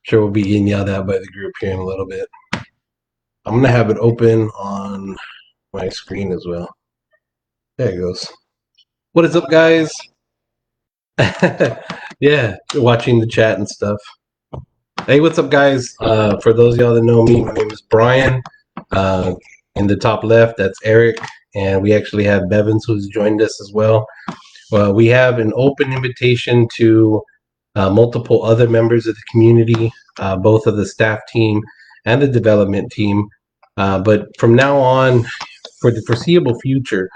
Sure, we'll be getting yelled at by the group here in a little bit. I'm gonna have it open on my screen as well. There it goes. What is up, guys? Yeah, watching the chat and stuff. Hey, what's up, guys? For those of y'all that know me, my name is Brian. Uh, in the top left, that's Eric, and we actually have Bevins who's joined us as well. We have an open invitation to multiple other members of the community, both of the staff team and the development team. But from now on, for the foreseeable future,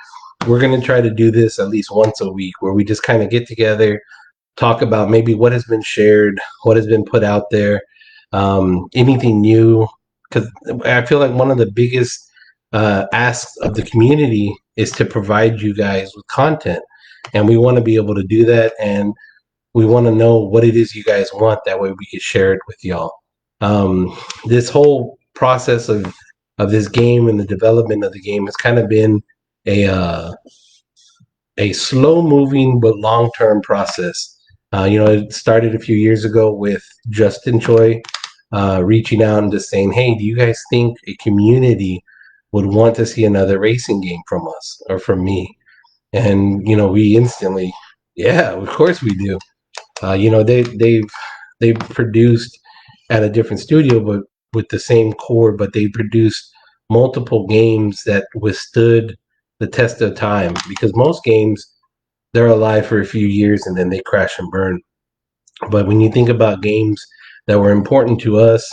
we're going to try to do this at least once a week where we just kind of get together, talk about maybe what has been shared, what has been put out there, anything new. Because I feel like one of the biggest asks of the community is to provide you guys with content. And we want to be able to do that. And we want to know what it is you guys want. That way we can share it with y'all. This whole process of this game and the development of the game has kind of been a uh, a slow moving but long term process. It started a few years ago with Justin Choi reaching out and just saying, "Hey, do you guys think a community would want to see another racing game from us or from me?" And we instantly, yeah, of course we do. They've produced at a different studio, but with the same core. But they produced multiple games that withstood the test of time because most games they're alive for a few years and then they crash and burn. But when you think about games that were important to us,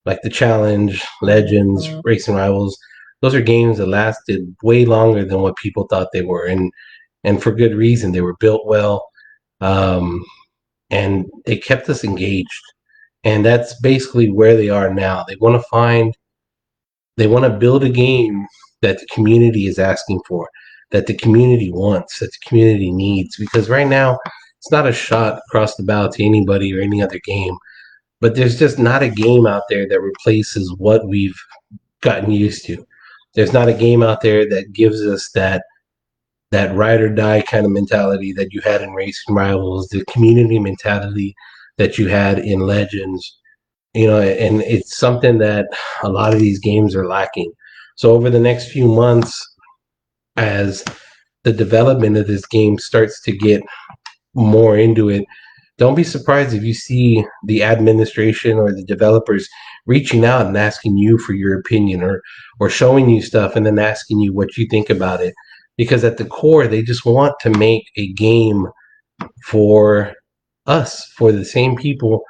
like the Challenge, Legends, Racing Rivals, those are games that lasted way longer than what people thought they were, and for good reason. They were built well. Um, and they kept us engaged. And that's basically where they are now. They want to build a game that the community is asking for, that the community wants, that the community needs. Because right now, it's not a shot across the bow to anybody or any other game, but there's just not a game out there that replaces what we've gotten used to. There's not a game out there that gives us that ride or die kind of mentality that you had in Racing Rivals, the community mentality that you had in Legends, and it's something that a lot of these games are lacking. So over the next few months, as the development of this game starts to get more into it, don't be surprised if you see the administration or the developers reaching out and asking you for your opinion or showing you stuff and then asking you what you think about it, because at the core they just want to make a game for us, for the same people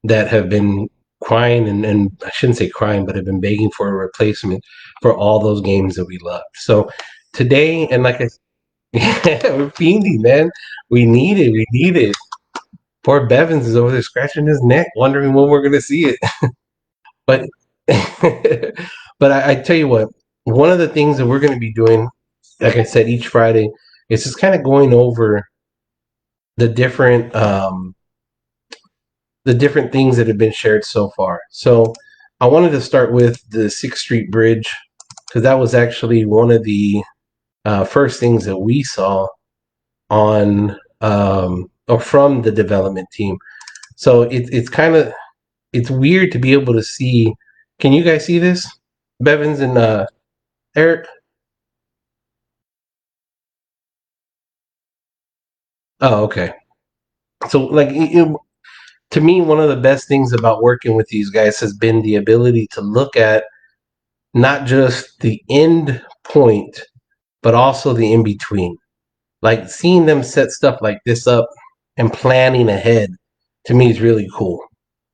that have been crying and I shouldn't say crying, but have been begging for a replacement for all those games that we love. So today, and like I yeah, we're fiending, man. We need it. We need it. Poor Bevins is over there scratching his neck, wondering when we're gonna see it. But but I tell you what, one of the things that we're gonna be doing, like I said, each Friday, is just kind of going over the different things that have been shared so far. So I wanted to start with the Sixth Street Bridge because that was actually one of the first things that we saw on or from the development team. So it's kind of it's weird to be able to see. Can you guys see this, Bevins and Eric? Oh, okay. So like to me, one of the best things about working with these guys has been the ability to look at not just the end point, but also the in between. Like seeing them set stuff like this up and planning ahead to me is really cool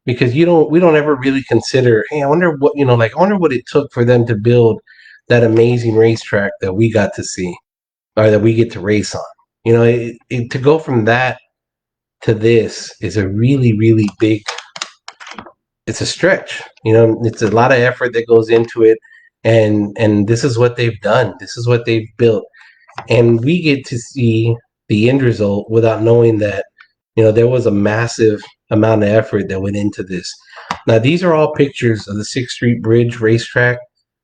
because we don't ever really consider, hey, I wonder what, I wonder what it took for them to build that amazing racetrack that we got to see or that we get to race on. To go from that to this is a really, really big, it's a stretch. It's a lot of effort that goes into it. And this is what they've done. This is what they've built. And we get to see the end result without knowing that there was a massive amount of effort that went into this. Now these are all pictures of the Sixth Street Bridge racetrack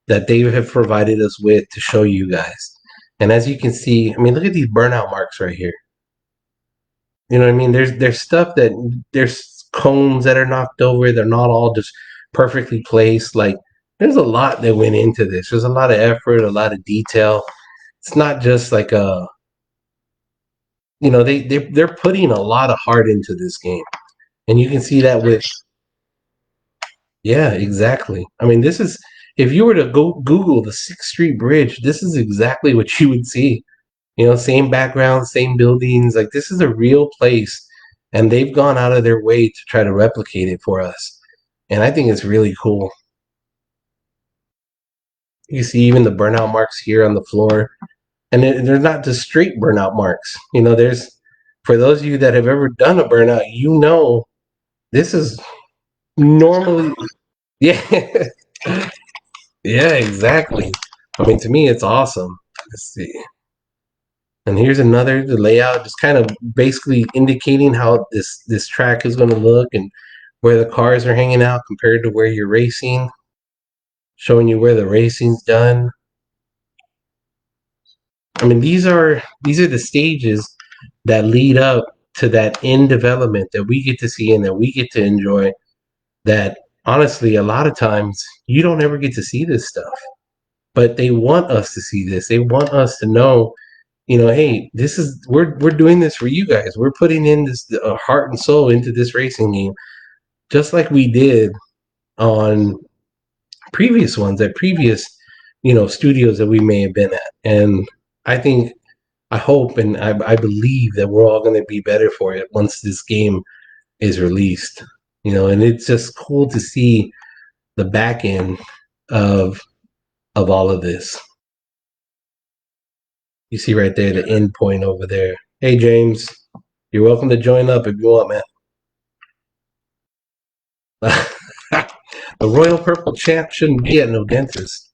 that they have provided us with to show you guys. And as you can see, I mean, look at these burnout marks right here. You know what I mean? There's stuff that there's cones that are knocked over. They're not all just perfectly placed. Like there's a lot that went into this. There's a lot of effort, a lot of detail. It's not just like a they're putting a lot of heart into this game, and you can see that with yeah, exactly. I mean, this is if you were to go Google the Sixth Street Bridge, this is exactly what you would see. Same background, same buildings. Like this is a real place, and they've gone out of their way to try to replicate it for us. And I think it's really cool. You see even the burnout marks here on the floor, and they're not just straight burnout marks. There's for those of you that have ever done a burnout, this is normally yeah, yeah, exactly. I mean, to me, it's awesome. Let's see. And here's another the layout, just kind of basically indicating how this track is going to look and where the cars are hanging out compared to where you're racing, showing you where the racing's done. I mean, these are the stages that lead up to that end development that we get to see and that we get to enjoy. That honestly, a lot of times you don't ever get to see this stuff, but they want us to see this. They want us to know hey, this is we're doing this for you guys. We're putting in this heart and soul into this racing game, just like we did on previous ones at previous, studios that we may have been at. And I think, I hope, and I believe that we're all going to be better for it once this game is released. And it's just cool to see the back end of all of this. You see right there the end point over there. Hey James, you're welcome to join up if you want, man. The Royal Purple Champ shouldn't be at no dentist.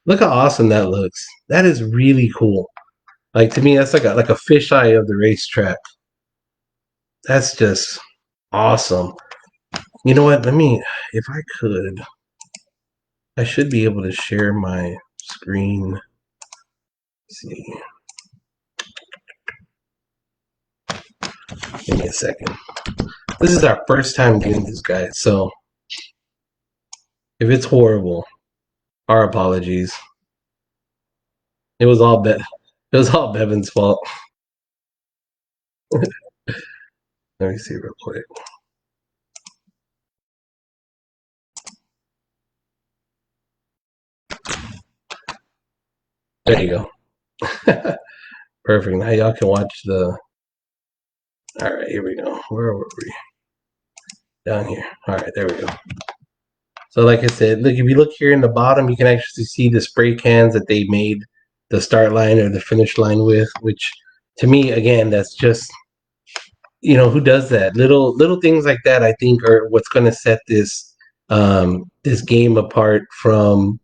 Look how awesome that looks. That is really cool. Like to me, that's like a fisheye of the racetrack. That's just awesome. You know what? If I could, I should be able to share my screen. Let's see. Give me a second. This is our first time doing this, guys. So if it's horrible, our apologies. It was all Bevan's fault. Let me see real quick. There you go. Perfect. Now y'all can watch the. All right, here we go. Where were we? Down here. All right, there we go. So, like I said, look, if you look here in the bottom, you can actually see the spray cans that they made the start line or the finish line with, which to me, again, that's just, who does that? Little things like that, I think, are what's going to set this game apart from,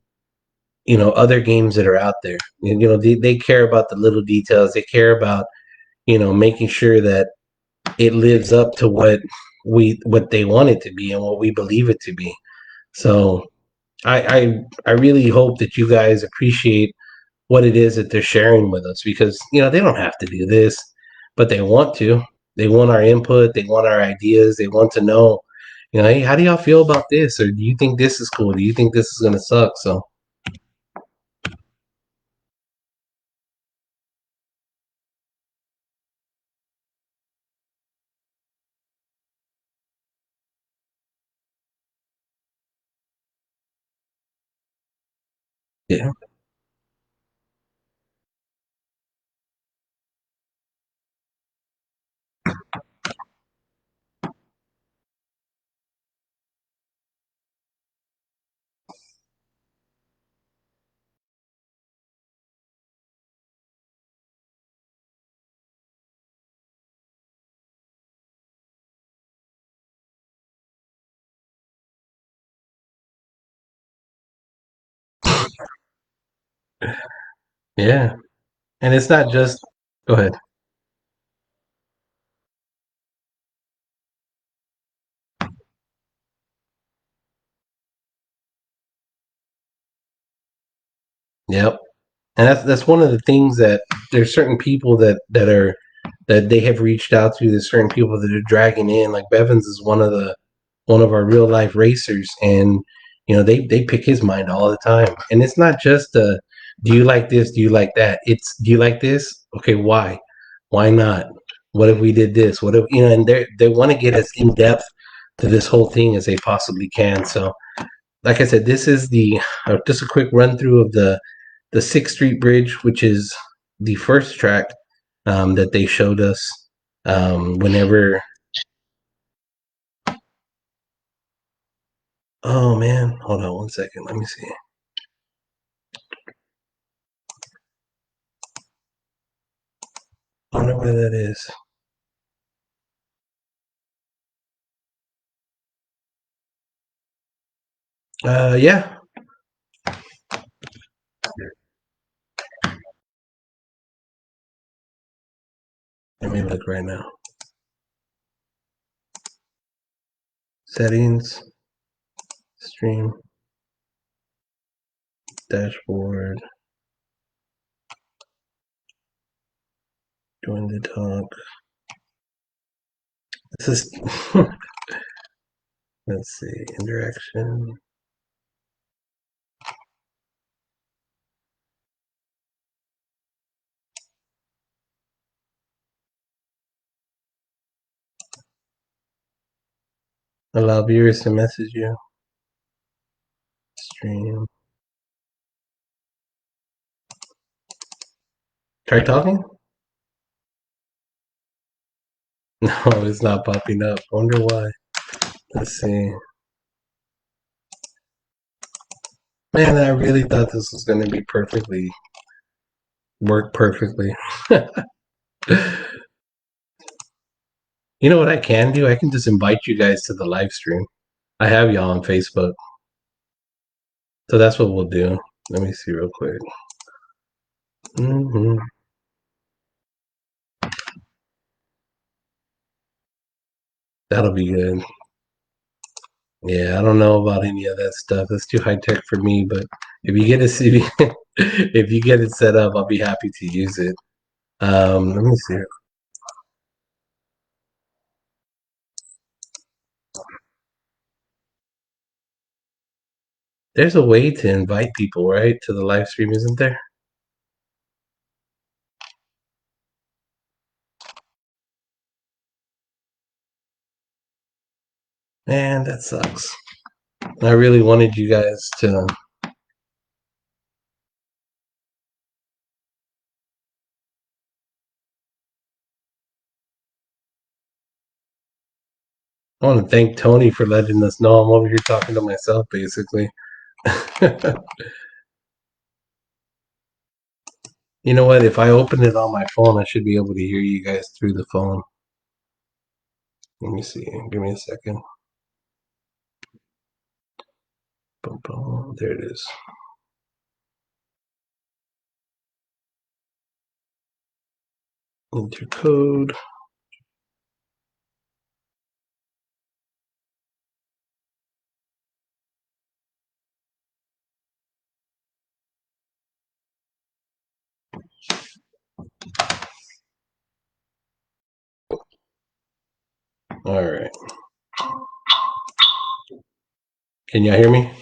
other games that are out there. And, they care about the little details. They care about, making sure that it lives up to what they want it to be and what we believe it to be. So I really hope that you guys appreciate what it is that they're sharing with us because they don't have to do this, but they want to. They want our input. They want our ideas. They want to know, hey, how do y'all feel about this? Or do you think this is cool? Do you think this is gonna suck? So yeah, yeah, and it's not just. Go ahead. Yep, and that's one of the things that there's certain people that are that they have reached out to. There's certain people that are dragging in. Like Bevins is one of our real life racers, and they pick his mind all the time. And it's not just do you like this? Do you like that? It's do you like this? Okay, why? Why not? What if we did this? What if And they want to get as in depth to this whole thing as they possibly can. So, like I said, this is the just a quick run through of the Sixth Street Bridge, which is the first track that they showed us whenever. Oh man, hold on one second. Let me see. I wonder where that is. Yeah. Let me look right now. Settings, stream, dashboard, join the talk. This is, let's see, interaction. Allow viewers to message you. Stream. Try talking? No, it's not popping up. I wonder why. Let's see. Man, I really thought this was going to be work perfectly. You know what I can do? I can just invite you guys to the live stream. I have y'all on Facebook. So that's what we'll do. Let me see real quick. Mm-hmm. That'll be good. Yeah, I don't know about any of that stuff. That's too high tech for me. But if you get if you get it set up, I'll be happy to use it. Let me see. There's a way to invite people, right, to the live stream, isn't there? Man, that sucks. I really wanted you guys to. I want to thank Tony for letting us know. I'm over here talking to myself, basically. You know what? If I open it on my phone, I should be able to hear you guys through the phone. Let me see. Give me a second. Boom, boom. There it is. Enter code. All right. Can y'all hear me?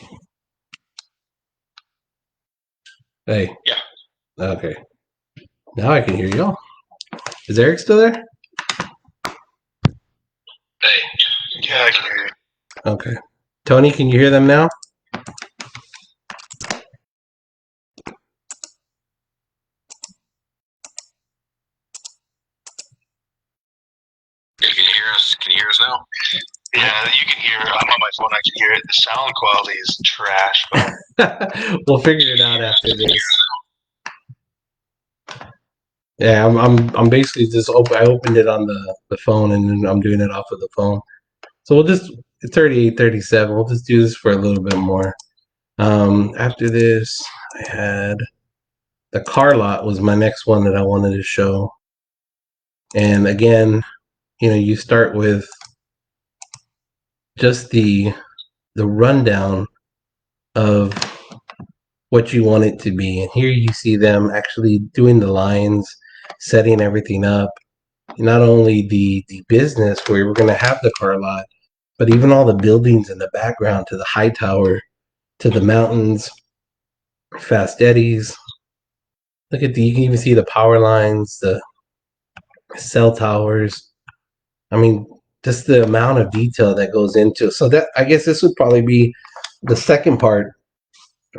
Hey. Yeah. Okay. Now I can hear y'all. Is Eric still there? Hey. Yeah, I can hear you. Okay. Tony, can you hear them now? Can you hear us? Can you hear us now? Yeah, you can hear. I'm on my phone. I can hear it. The sound quality is trash. But We'll figure it out after this. Yeah, I'm basically just I opened it on the phone and then I'm doing it off of the phone. So we'll just it's 38:37. We'll just do this for a little bit more. After this, I had the car lot was my next one that I wanted to show. And again, you start with just the rundown of what you want it to be. And here you see them actually doing the lines, setting everything up. not only the business where we're going to have the car lot, but even all the buildings in the background, to the high tower, to the mountains, Fast Eddies. Look at you can even see the power lines, the cell towers. I mean, just the amount of detail that goes into. So that, I guess this would probably be the second part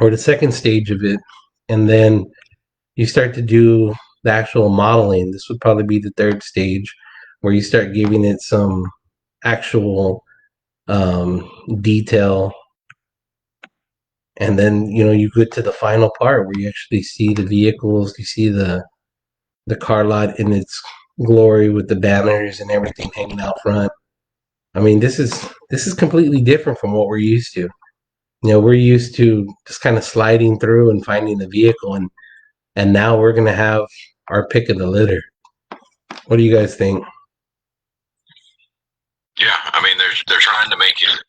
or the second stage of it, and then you start to do the actual modeling. This would probably be the third stage, where you start giving it some actual detail, and then you get to the final part where you actually see the vehicles, you see the car lot in its glory with the banners and everything hanging out front. I mean, this is completely different from what we're used to. We're used to just kind of sliding through and finding the vehicle, and now we're gonna have our pick of the litter. What do you guys think? Yeah, I mean, they're trying to make it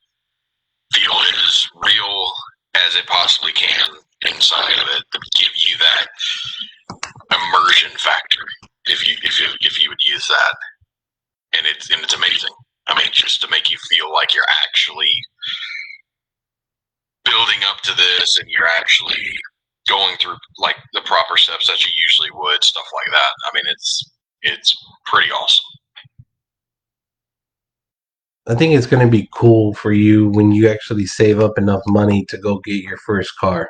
feel as real as it possibly can inside of it to give you that immersion factor, if you would use that, and it's amazing. I mean, just to make you feel like you're actually building up to this, and you're actually going through like the proper steps that you usually would, stuff like that. I mean, it's pretty awesome. I think it's going to be cool for you when you actually save up enough money to go get your first car,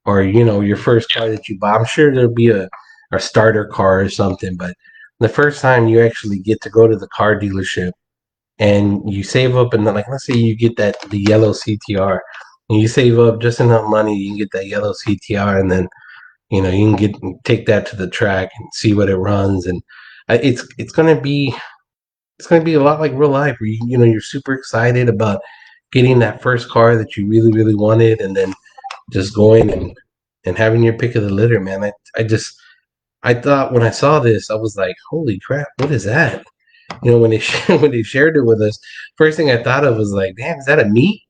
or your first car that you buy. I'm sure there'll be a starter car or something, but the first time you actually get to go to the car dealership and you save up, and like, let's say you get the yellow CTR, and you save up just enough money, you can get that yellow CTR, and then you can take that to the track and see what it runs, and it's gonna be a lot like real life, where you're super excited about getting that first car that you really really wanted, and then just going and having your pick of the litter, man. I thought when I saw this, I was like, holy crap, what is that? When they when they shared it with us, first thing I thought of was like, damn, is that a meat?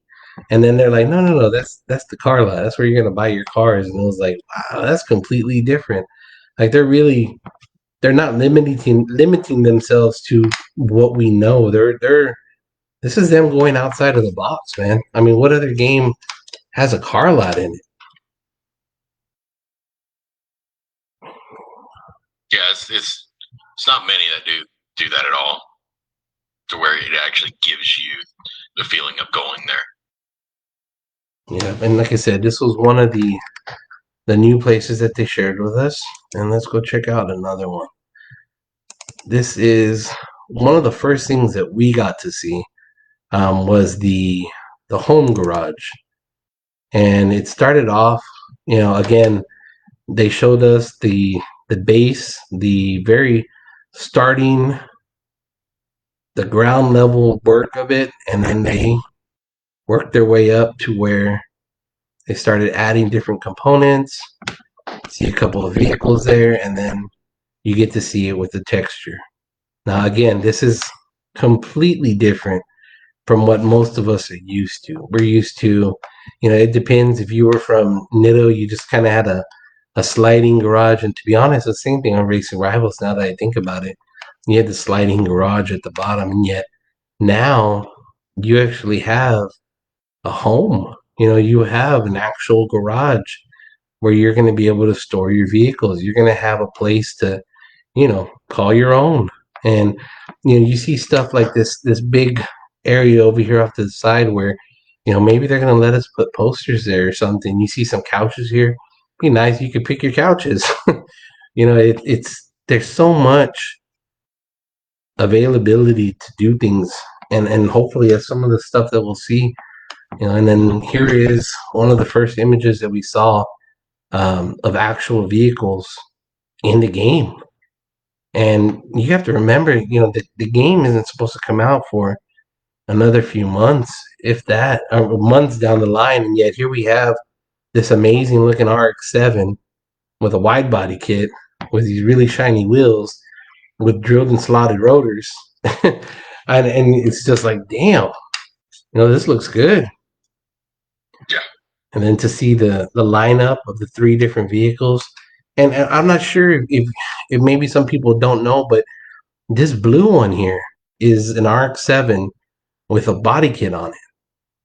And then they're like, no, no, no, that's the car lot. That's where you're gonna buy your cars. And I was like, wow, that's completely different. Like they're not limiting themselves to what we know. They're this is them going outside of the box, man. I mean, what other game has a car lot in it? Yeah, it's not many that do that at all, to where it actually gives you the feeling of going there. Yeah, and like I said, this was one of the new places that they shared with us, and let's go check out another one. This is one of the first things that we got to see, was the home garage, and it started off, again, they showed us the base, the very starting, the ground level work of it, and then they worked their way up to where they started adding different components. See a couple of vehicles there, and then you get to see it with the texture. Now, again, this is completely different from what most of us are used to. We're used to, it depends. If you were from Nitto, you just kind of had a sliding garage. And to be honest, the same thing on Racing Rivals, now that I think about it. You had the sliding garage at the bottom, and yet now you actually have a home. You have an actual garage where you're going to be able to store your vehicles. You're going to have a place to, call your own. And you see stuff like this big area over here off to the side where, maybe they're going to let us put posters there or something. You see some couches here. Be nice. You could pick your couches. It's there's so much availability to do things, and hopefully that's some of the stuff that we'll see. And then here is one of the first images that we saw, of actual vehicles in the game. And you have to remember, the game isn't supposed to come out for another few months, if that, or months down the line. And yet here we have this amazing looking RX-7 with a wide body kit with these really shiny wheels with drilled and slotted rotors. and it's just like, damn, this looks good. Yeah. And then to see the lineup of the three different vehicles. And I'm not sure if maybe some people don't know, but This blue one here is an RX-7 with a body kit on it.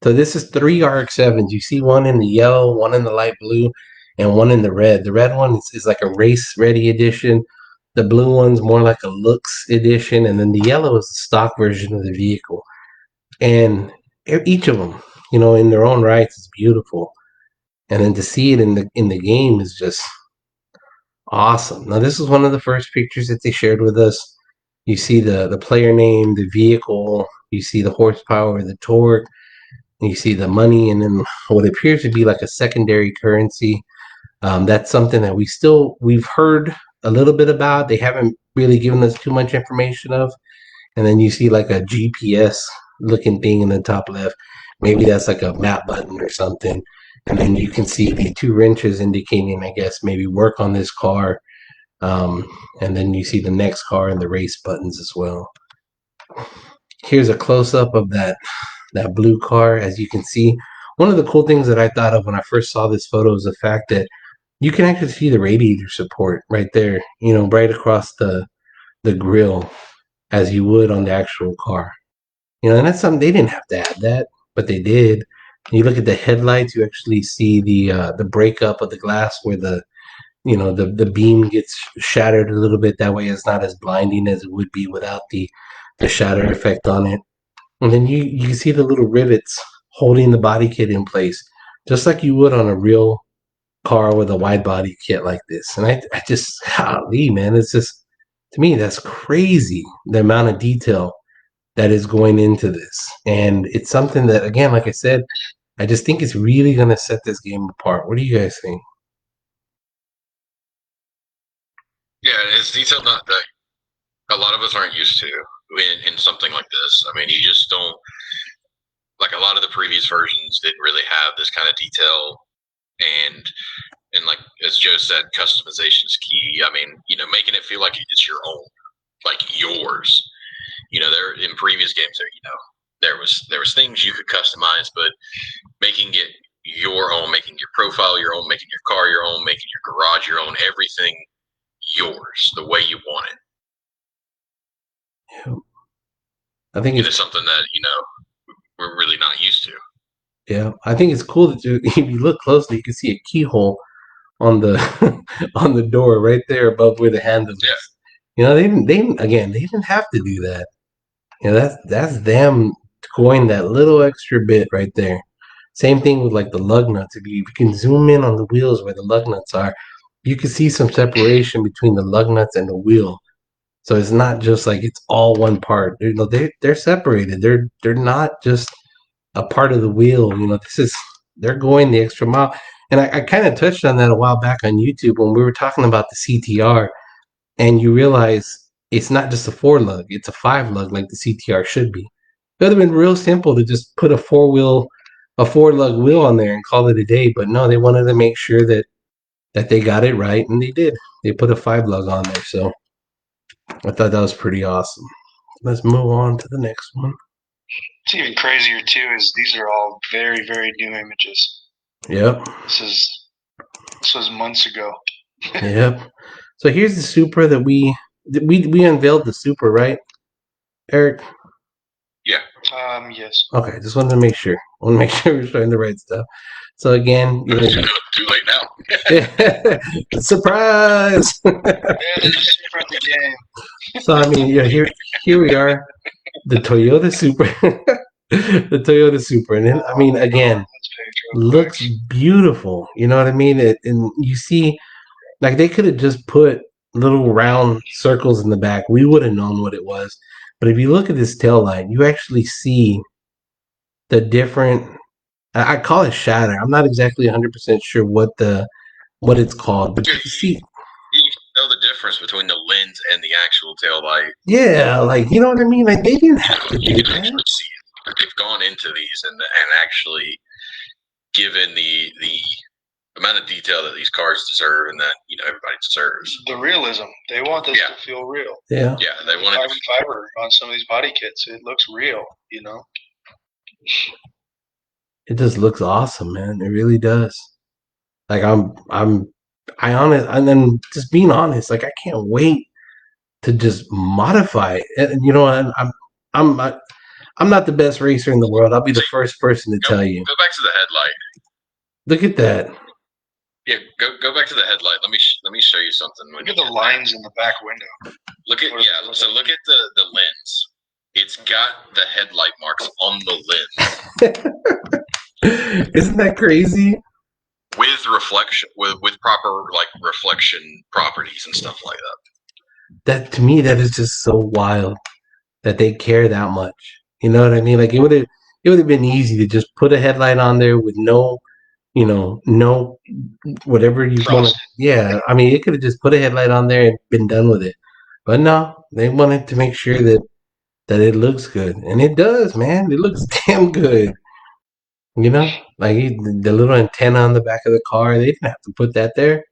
So this is 3 RX-7s. You see one in the yellow, one in the light blue, and one in the red. The red one is like a race ready edition. The blue one's more like a looks edition, and then the yellow is the stock version of the vehicle. And each of them, in their own rights, is beautiful. And then to see it in the game is just awesome. Now this is one of the first pictures that they shared with us. You see the player name, the vehicle, you see the horsepower, the torque, you see the money, and then what appears to be like a secondary currency. That's something that we've heard a little bit about. They haven't really given us too much information of. And then you see like a GPS looking thing in the top left. Maybe that's like a map button or something. And then you can see the 2 wrenches indicating, I guess, maybe work on this car. And then you see the next car and the race buttons as well. Here's a close up of that blue car. As you can see, one of the cool things that I thought of when I first saw this photo is the fact that you can actually see the radiator support right there, right across the grill, as you would on the actual car. And that's something they didn't have to add that, but they did. You look at the headlights, you actually see the breakup of the glass where the beam gets shattered a little bit. That way it's not as blinding as it would be without the shatter effect on it. And then you see the little rivets holding the body kit in place, just like you would on a real car with a wide body kit like this. And I just, golly, man, it's just, to me, that's crazy, the amount of detail that is going into this. And it's something that, again, like I said, I just think it's really going to set this game apart. What do you guys think? Yeah, it's detailed that a lot of us aren't used to in something like this. I mean, you just don't, like, a lot of the previous versions didn't really have this kind of detail. And like as Joe said, customization is key. I mean, making it feel like it's your own, like yours. There in previous games, there was things you could customize, but making it your own, making your profile your own, making your car your own, making your garage your own, everything yours, the way you want it. Yeah. I think it's something that we're really not used to. Yeah, I think it's cool that if you look closely, you can see a keyhole on the on the door right there above where the handle is. Yeah. They didn't have to do that. That's them going that little extra bit right there. Same thing with like the lug nuts. If you can zoom in on the wheels where the lug nuts are, you can see some separation between the lug nuts and the wheel. So it's not just like it's all one part. They're separated. They're not just a part of the wheel. They're going the extra mile. And I kind of touched on that a while back on YouTube when we were talking about the CTR, and you realize it's not just a 4 lug, it's a 5 lug like the CTR should be. It would have been real simple to just put a 4-lug wheel on there and call it a day, but no, they wanted to make sure that they got it right, and they did. They put a 5-lug on there, so I thought that was pretty awesome. Let's move on to the next one. What's even crazier too is these are all very, very new images. Yep. This was months ago. Yep. So here's the Supra that we unveiled the Supra, right, Eric? Yeah. Yes. Okay, just wanted to make sure. I want to make sure we're showing the right stuff. So again, too late now. Surprise! The game. So I mean, here we are, the Toyota Supra, the Toyota Supra, and then I mean, again, looks beautiful. You know what I mean? And you see, like they could have just put little round circles in the back. We would have known what it was. But if you look at this tail light, you actually see the different. I call it shatter. I'm not exactly 100% sure what it's called, but you see. You can know the difference between the lens and the actual tail light. Yeah, like you know what I mean. Like they didn't have to do that. See it. They've gone into these and actually given the amount of detail that these cars deserve and that everybody deserves. The realism. They want this to feel real. Yeah. Yeah, they want carbon fiber on some of these body kits. It looks real, It just looks awesome, man. It really does. Like I honest, and then just being honest, like I can't wait to just modify it. And you know, I'm not the best racer in the world. I'll be the first person to tell you. Go back to the headlight. Look at that. Yeah, go back to the headlight. Let me show you something. Look at the lines in the back window. Look at So look at the lens. It's got the headlight marks on the lens. Isn't that crazy? With reflection, with proper like reflection properties and stuff like that. That to me, that is just so wild that they care that much. You know what I mean? Like it would have been easy to just put a headlight on there with no, no whatever you want to. Yeah, I mean, it could have just put a headlight on there and been done with it. But no, they wanted to make sure that it looks good, and it does, man. It looks damn good. You know, like the little antenna on the back of the car, they didn't have to put that there.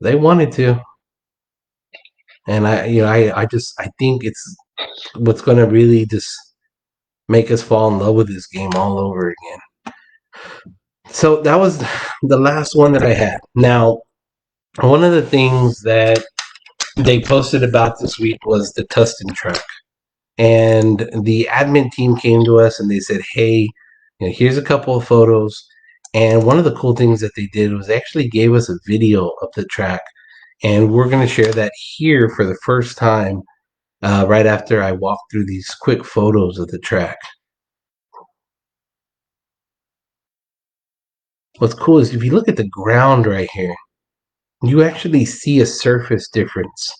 They wanted to. And I think it's what's going to really just make us fall in love with this game all over again. So that was the last one that I had. Now, one of the things that they posted about this week was the Tustin track. And the admin team came to us and they said, hey, here's a couple of photos. And one of the cool things that they did was they actually gave us a video of the track. And we're going to share that here for the first time right after I walk through these quick photos of the track. What's cool is if you look at the ground right here, you actually see a surface difference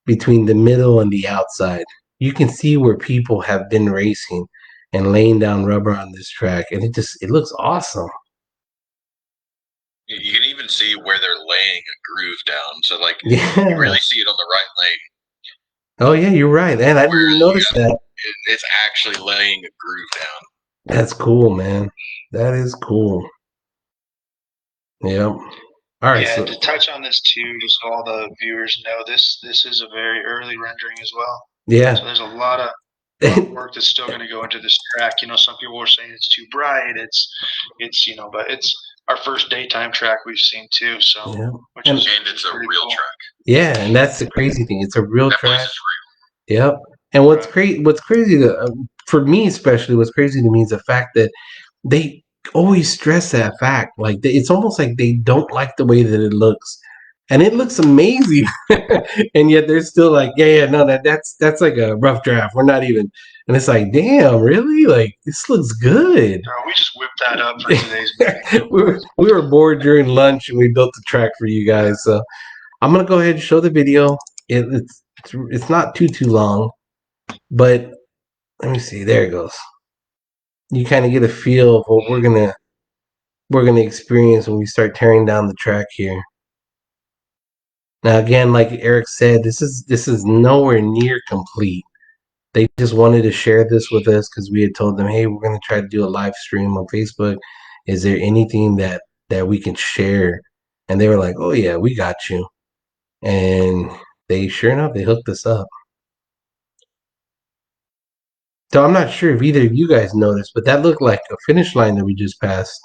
between the middle and the outside. You can see where people have been racing and laying down rubber on this track, and it looks awesome. You can even see where they're laying a groove down. So like you really see it on the right lane. Oh yeah, you're right, man. I didn't even notice that. It's actually laying a groove down. That's cool, man. That is cool. Yep. All right. Yeah, so to touch on this too, just so all the viewers know, this is a very early rendering as well. Yeah. So there's a lot of work that's still going to go into this track. Some people were saying it's too bright. It's but it's our first daytime track we've seen too. So yeah. And it's a real cool track. Yeah, and that's the crazy thing. It's a real track. Place is real. Yep. And what's crazy for me especially, what's crazy to me is the fact that they always stress that fact. Like it's almost like they don't like the way that it looks, and it looks amazing, and yet they're still like, no, that's like a rough draft. We're not even, and it's like, damn, really? Like this looks good. No, we just whipped that up for today's meeting. we were bored during lunch, and we built the track for you guys. So I'm gonna go ahead and show the video. It's not too long, but let me see. There it goes. You kind of get a feel of what we're gonna experience when we start tearing down the track here. Now, again, like Eric said, this is nowhere near complete. They just wanted to share this with us because we had told them, hey, we're gonna try to do a live stream on Facebook. Is there anything that we can share? And they were like, oh yeah, we got you. And they sure enough, they hooked us up. So I'm not sure if either of you guys noticed, but that looked like a finish line that we just passed.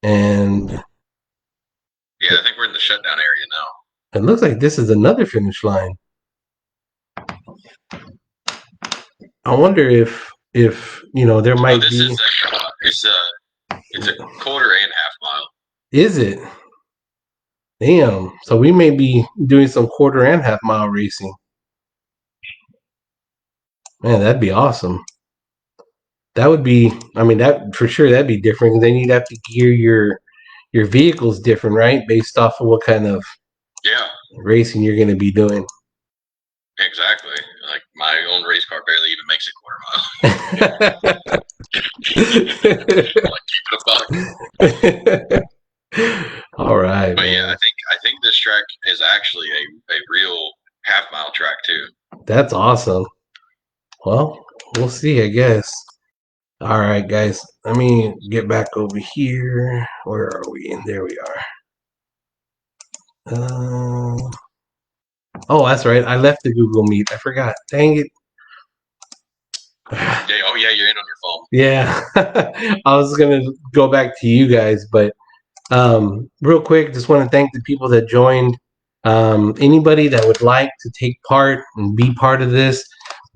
And yeah, I think we're in the shutdown area now. It looks like this is another finish line. I wonder if there might be. It's a quarter and half mile. Is it? Damn. So we may be doing some quarter and half mile racing. Man, that'd be awesome. That would be, that for sure, that'd be different. Then you'd have to gear your vehicles different, right? Based off of what kind of racing you're going to be doing. Exactly. Like my own race car barely even makes a quarter mile. Like, keep it a All right. But man. Yeah, I think this track is actually a real half mile track too. That's awesome. Well, we'll see, I guess. All right, guys. Let me get back over here. Where are we? And there we are. Oh, that's right. I left the Google Meet. I forgot. Dang it. Oh, yeah, you're in on your phone. Yeah. I was going to go back to you guys, but real quick, just want to thank the people that joined Anybody that would like to take part and be part of this,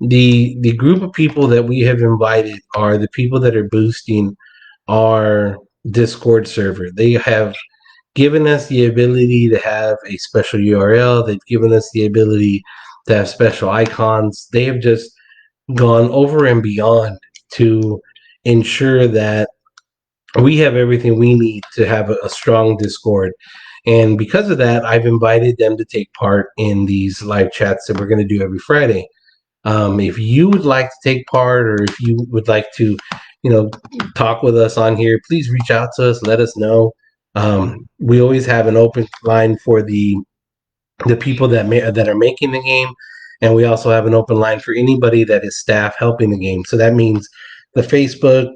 the group of people that we have invited are the people that are boosting our Discord server. They have given us the ability to have a special URL. They've given us the ability to have special icons. They have just gone over and beyond to ensure that we have everything we need to have a strong Discord. And because of that, I've invited them to take part in these live chats that we're going to do every Friday. If you would like to take part, or if you would like to, talk with us on here, please reach out to us. Let us know. We always have an open line for the people that are making the game, and we also have an open line for anybody that is staff helping the game. So that means the Facebook,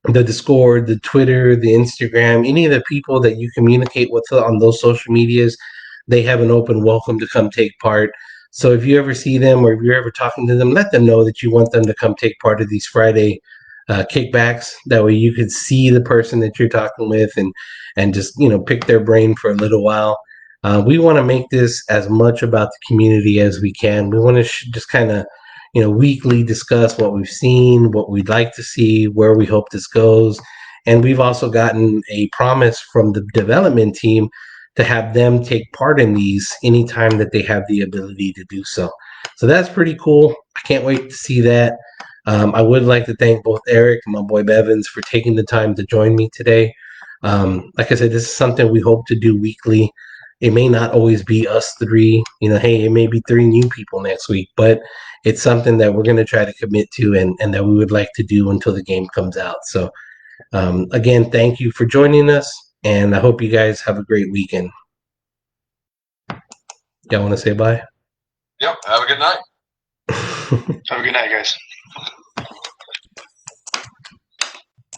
the Discord, the Twitter, the Instagram, any of the people that you communicate with on those social medias, they have an open welcome to come take part. So if you ever see them, or if you're ever talking to them, let them know that you want them to come take part of these Friday kickbacks. That way you could see the person that you're talking with, and just pick their brain for a little while. We want to make this as much about the community as we can. We want to just kind of weekly discuss what we've seen, what we'd like to see, where we hope this goes. And we've also gotten a promise from the development team to have them take part in these anytime that they have the ability to do so. So that's pretty cool. I can't wait to see that. I would like to thank both Eric and my boy Bevins for taking the time to join me today. Like I said, this is something we hope to do weekly. It may not always be us three, hey, it may be three new people next week, but it's something that we're going to try to commit to, and that we would like to do until the game comes out. So again, thank you for joining us, and I hope you guys have a great weekend. Y'all want to say bye? Yep. Have a good night. Have a good night, guys.